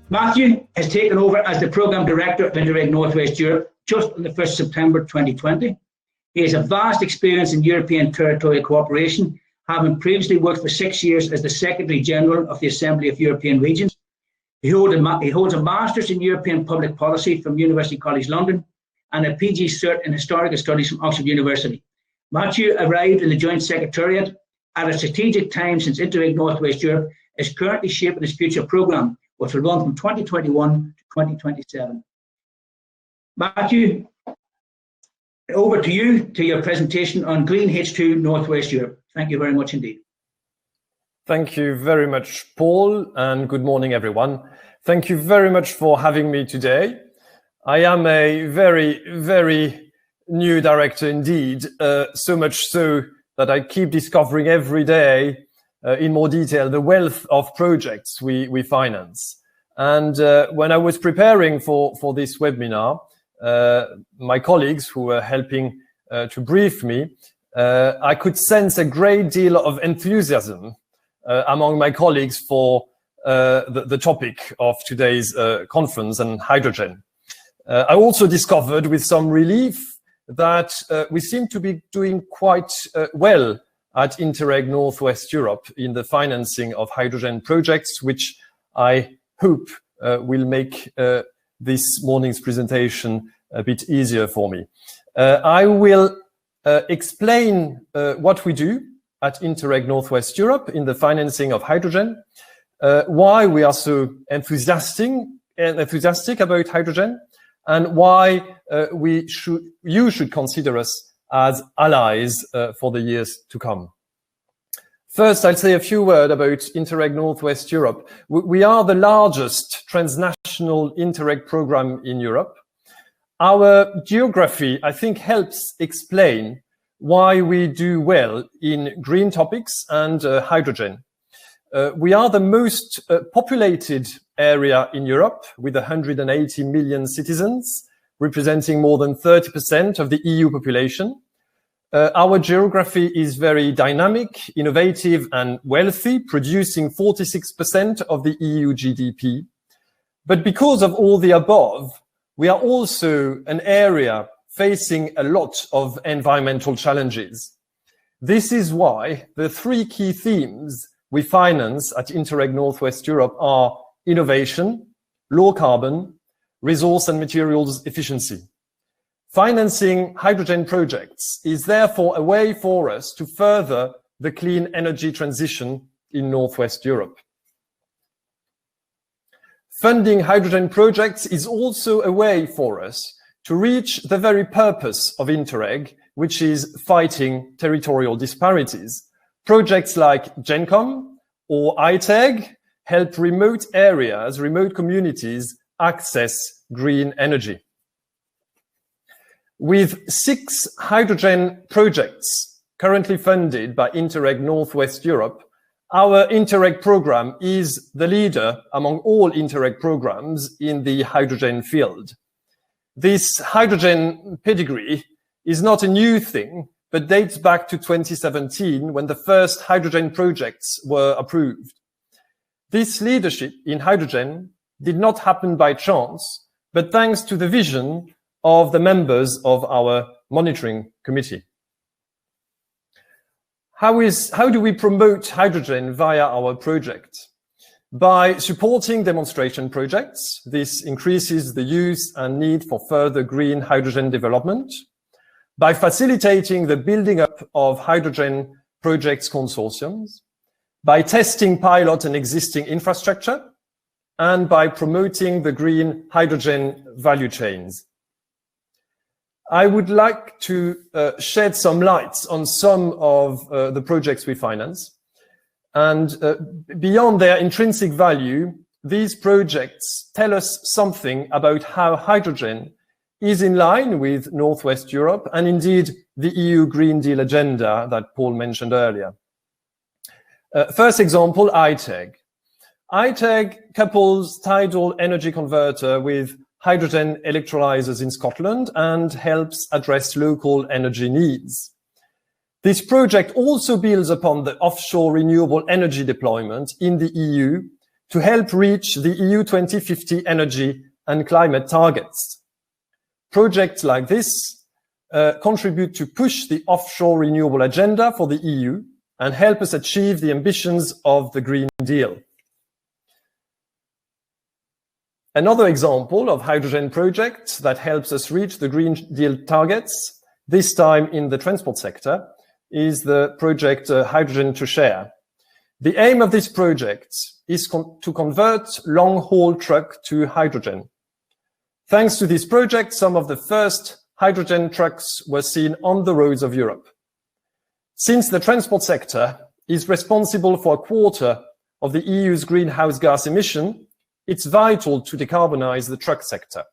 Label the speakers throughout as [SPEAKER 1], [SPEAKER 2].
[SPEAKER 1] Mathieu has taken over as the Programme Director of Interreg Northwest Europe just on the 1st of September 2020. He has a vast experience in European territorial cooperation, having previously worked for 6 years as the Secretary General of the Assembly of European Regions. He holds a Master's in European Public Policy from University College London and a PG Cert in Historical Studies from Oxford University. Mathieu arrived in the Joint Secretariat at a strategic time since Interreg Northwest Europe is currently shaping its future programme, which will run from 2021 to 2027. Mathieu, over to you, to your presentation on Green H2 Northwest Europe. Thank you very much indeed.
[SPEAKER 2] Thank you very much, Paul, and good morning, everyone. Thank you very much for having me today. I am a very, very new director indeed, so much so that I keep discovering every day in more detail the wealth of projects we finance. And when I was preparing for this webinar, my colleagues who were helping to brief me, I could sense a great deal of enthusiasm among my colleagues for the topic of today's conference and hydrogen. I also discovered with some relief that we seem to be doing quite well at Interreg Northwest Europe in the financing of hydrogen projects, which I hope will make this morning's presentation a bit easier for me. I will explain what we do at Interreg Northwest Europe in the financing of hydrogen, why we are so enthusiastic about hydrogen, and why you should consider us as allies for the years to come. First, I'll say a few words about Interreg Northwest Europe. We are the largest transnational Interreg program in Europe. Our geography, I think, helps explain why we do well in green topics and hydrogen. We are the most populated area in Europe with 180 million citizens, representing more than 30% of the EU population. Our geography is very dynamic, innovative and wealthy, producing 46% of the EU GDP. But because of all the above, we are also an area facing a lot of environmental challenges. This is why the three key themes we finance at Interreg Northwest Europe are innovation, low carbon, resource and materials efficiency. Financing hydrogen projects is therefore a way for us to further the clean energy transition in Northwest Europe. Funding hydrogen projects is also a way for us to reach the very purpose of Interreg, which is fighting territorial disparities. Projects like GenCom or ITEG help remote areas, remote communities access green energy. With 6 hydrogen projects currently funded by Interreg Northwest Europe, our Interreg program is the leader among all Interreg programs in the hydrogen field. This hydrogen pedigree is not a new thing, but dates back to 2017 when the first hydrogen projects were approved. This leadership in hydrogen did not happen by chance, but thanks to the vision of the members of our monitoring committee. How do we promote hydrogen via our project? By supporting demonstration projects. This increases the use and need for further green hydrogen development. By facilitating the building up of hydrogen projects consortiums. By testing pilot and existing infrastructure. And by promoting the green hydrogen value chains. I would like to shed some light on some of the projects we finance. And beyond their intrinsic value, these projects tell us something about how hydrogen is in line with Northwest Europe and indeed the EU Green Deal agenda that Paul mentioned earlier. First example, ITEG. ITEG couples tidal energy converter with hydrogen electrolyzers in Scotland and helps address local energy needs. This project also builds upon the offshore renewable energy deployment in the EU to help reach the EU 2050 energy and climate targets. Projects like this contribute to push the offshore renewable agenda for the EU and help us achieve the ambitions of the Green Deal. Another example of hydrogen project that helps us reach the Green Deal targets, this time in the transport sector, is the project Hydrogen to Share. The aim of this project is to convert long-haul truck to hydrogen. Thanks to this project, some of the first hydrogen trucks were seen on the roads of Europe. Since the transport sector is responsible for a quarter of the EU's greenhouse gas emission, it's vital to decarbonize the truck sector.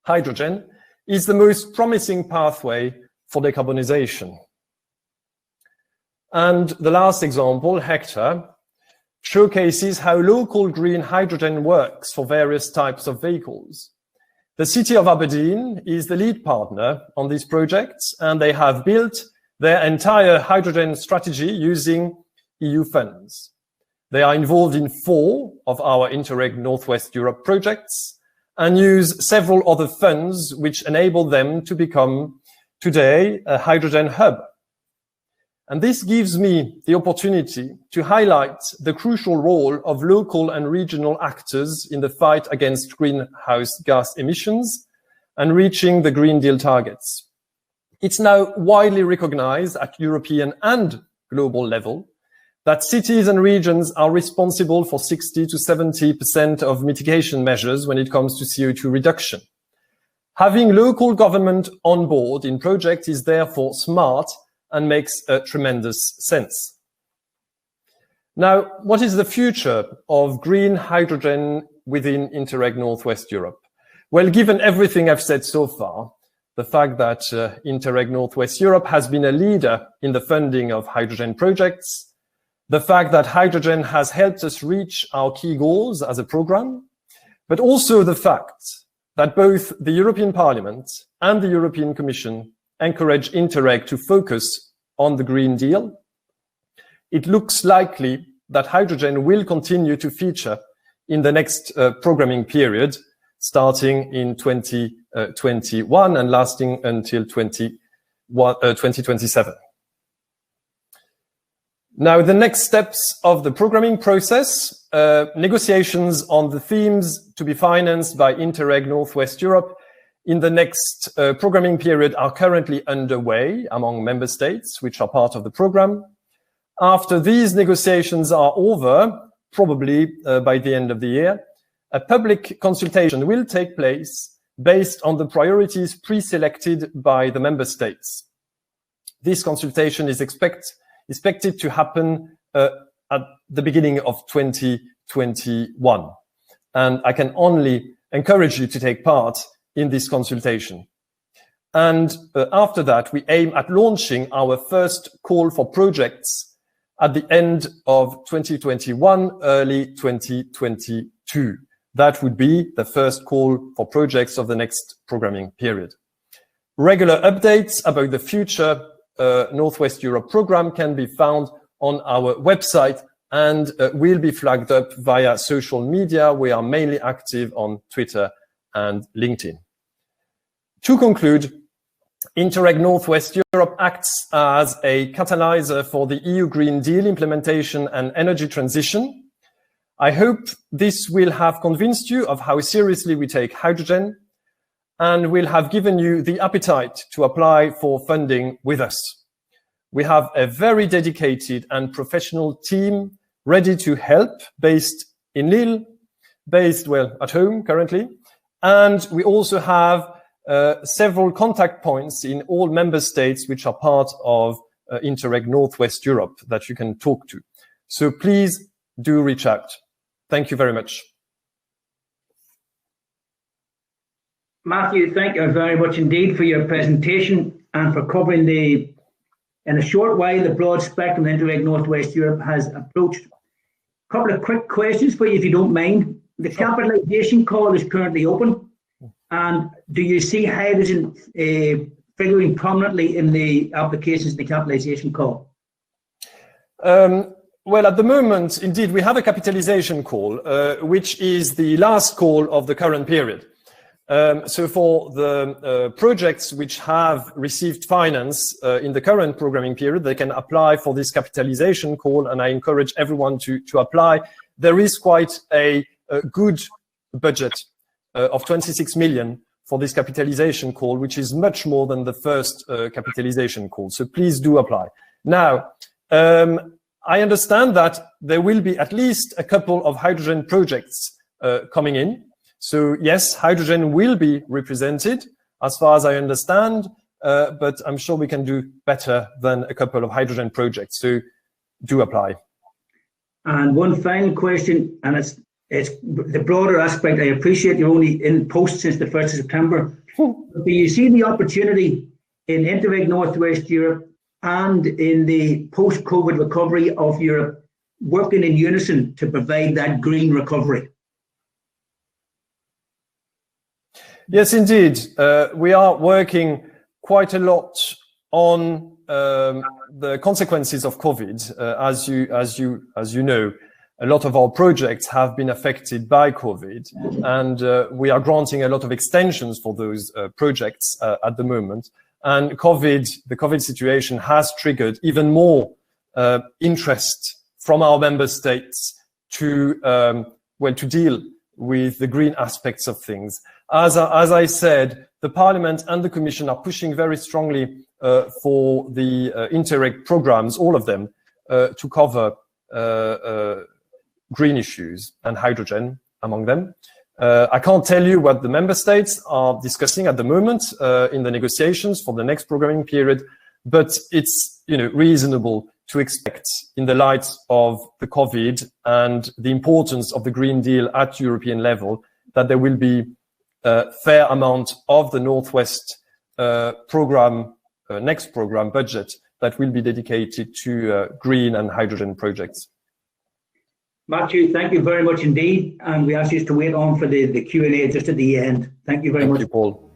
[SPEAKER 2] Hydrogen is the most promising pathway for decarbonization. And the last example, Hector, showcases how local green hydrogen works for various types of vehicles. The city of Aberdeen is the lead partner on these projects, and they have built their entire hydrogen strategy using EU funds. They are involved in 4 of our Interreg Northwest Europe projects and use several other funds which enable them to become today a hydrogen hub. And this gives me the opportunity to highlight the crucial role of local and regional actors in the fight against greenhouse gas emissions and reaching the Green Deal targets. It's now widely recognized at European and global level that cities and regions are responsible for 60 to 70% of mitigation measures when it comes to CO2 reduction. Having local government on board in projects is therefore smart and makes a tremendous sense. Now, what is the future of green hydrogen within Interreg Northwest Europe? Well, given everything I've said so far, the fact that Interreg Northwest Europe has been a leader in the funding of hydrogen projects, the fact that hydrogen has helped us reach our key goals as a program, but also the fact that both the European Parliament and the European Commission encourage Interreg to focus on the Green Deal, it looks likely that hydrogen will continue to feature in the next programming period, starting in 2021 and lasting until 2027. Now, the next steps of the programming process, negotiations on the themes to be financed by Interreg Northwest Europe in the next programming period are currently underway among member states, which are part of the program. After these negotiations are over, probably by the end of the year, a public consultation will take place based on the priorities pre-selected by the member states. This consultation is expected to happen at the beginning of 2021. And I can only encourage you to take part in this consultation. And after that, we aim at launching our first call for projects at the end of 2021, early 2022. That would be the first call for projects of the next programming period. Regular updates about the future Northwest Europe program can be found on our website and will be flagged up via social media. We are mainly active on Twitter and LinkedIn. To conclude, Interreg Northwest Europe acts as a catalyzer for the EU Green Deal implementation and energy transition. I hope this will have convinced you of how seriously we take hydrogen and will have given you the appetite to apply for funding with us. We have a very dedicated and professional team ready to help, based in Lille, at home currently. And we also have several contact points in all member states which are part of Interreg Northwest Europe that you can talk to. So please do reach out. Thank you very much.
[SPEAKER 1] Mathieu, thank you very much indeed for your presentation and for covering in a short while, the broad spectrum Interreg Northwest Europe has approached. A couple of quick questions for you, if you don't mind. The capitalisation call is currently open. And do you see hydrogen figuring prominently in the applications in the capitalisation call?
[SPEAKER 2] Well, at the moment, indeed, we have a capitalization call, which is the last call of the current period. So for the projects which have received finance in the current programming period, they can apply for this capitalization call, and I encourage everyone to apply. There is quite a good budget of 26 million for this capitalization call, which is much more than the first capitalization call. So please do apply. Now, I understand that there will be at least a couple of hydrogen projects coming in. So yes, hydrogen will be represented as far as I understand, but I'm sure we can do better than a couple of hydrogen projects. So do apply. And
[SPEAKER 1] one final question, and it's the broader aspect. I appreciate you're only in post since the 1st of September. Do you see the opportunity in Interreg Northwest Europe and in the post-COVID recovery of Europe working in unison to provide that green recovery?
[SPEAKER 2] Yes, indeed. We are working quite a lot on the consequences of COVID. As you know, a lot of our projects have been affected by COVID, and we are granting a lot of extensions for those projects at the moment. And the COVID situation has triggered even more interest from our member states to deal with the green aspects of things. As I said, the Parliament and the Commission are pushing very strongly for the Interreg programs, all of them, to cover green issues and hydrogen among them. I can't tell you what the member states are discussing at the moment in the negotiations for the next programming period, but it's reasonable to expect, in the light of the COVID and the importance of the Green Deal at European level, that there will be a fair amount of the Northwest program, next program budget, that will be dedicated to green and hydrogen projects.
[SPEAKER 1] Mathieu, thank you very much indeed. And we ask you to wait on for the Q&A just at the end. Thank you very much.
[SPEAKER 2] Thank you, Paul.